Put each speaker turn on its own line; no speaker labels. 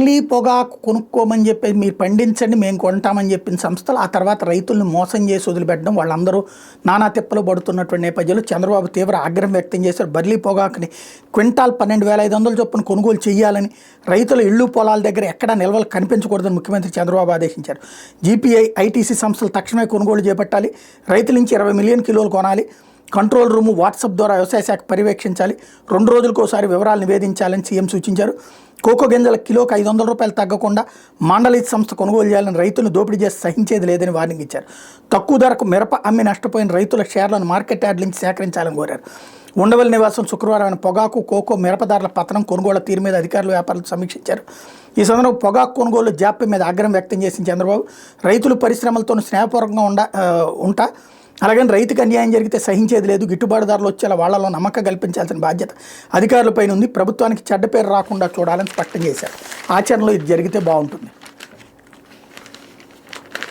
Burley పొగాకు కొనుక్కోమని చెప్పి మీరు పండించండి మేము కొంటామని చెప్పిన సంస్థలు ఆ తర్వాత రైతులను మోసం చేసి వదిలిపెట్టడం, వాళ్ళందరూ నానా తిప్పలు పడుతున్నటువంటి నేపథ్యంలో చంద్రబాబు తీవ్ర ఆగ్రహం వ్యక్తం చేశారు. బర్లీ పొగాకుని క్వింటాల్ 12,500 చొప్పున కొనుగోలు చేయాలని, రైతుల ఇళ్ళు పొలాల దగ్గర ఎక్కడా నిల్వలు కనిపించకూడదని ముఖ్యమంత్రి చంద్రబాబు ఆదేశించారు. జీపీఐ, ఐటీసీ సంస్థలు తక్షణమే కొనుగోలు చేపట్టాలి, రైతుల నుంచి 20 మిలియన్ కిలోలు కొనాలి, కంట్రోల్ రూము వాట్సాప్ ద్వారా వ్యవసాయ శాఖ పర్యవేక్షించాలి, 2 రోజులకోసారి వివరాలు నివేదించాలని సీఎం సూచించారు. కోకో గింజల కిలోకి 500 రూపాయలు తగ్గకుండా మాండలిత్ సంస్థ కొనుగోలు చేయాలని, రైతులను దోపిడీ చేసి సహించేది లేదని వార్నింగ్ ఇచ్చారు. తక్కువ ధరకు మిరప అమ్మి నష్టపోయిన రైతుల షేర్లను మార్కెట్ యార్డ్ నుంచి సేకరించాలని కోరారు. ఉండవల్లి నివాసం శుక్రవారం పొగాకు, కోకో, మిరపదారుల పతనం, కొనుగోళ్ల తీరు మీద అధికారులు, వ్యాపారులు సమీక్షించారు. ఈ సందర్భంగా పొగాకు కొనుగోలు జాప్యం మీద ఆగ్రహం వ్యక్తం చేసిన చంద్రబాబు, రైతులు పరిశ్రమలతో స్నేహపూర్వకంగా ఉంటా, అలాగని రైతుకు అన్యాయం జరిగితే సహించేది లేదు, గిట్టుబాటు ధరలు వచ్చేలా వాళ్లలో నమ్మకం కల్పించాల్సిన బాధ్యత అధికారులపై ఉంది, ప్రభుత్వానికి చెడ్డ పేరు రాకుండా చూడాలని స్పష్టం చేశారు. ఆచరణలో ఇది జరిగితే బాగుంటుంది.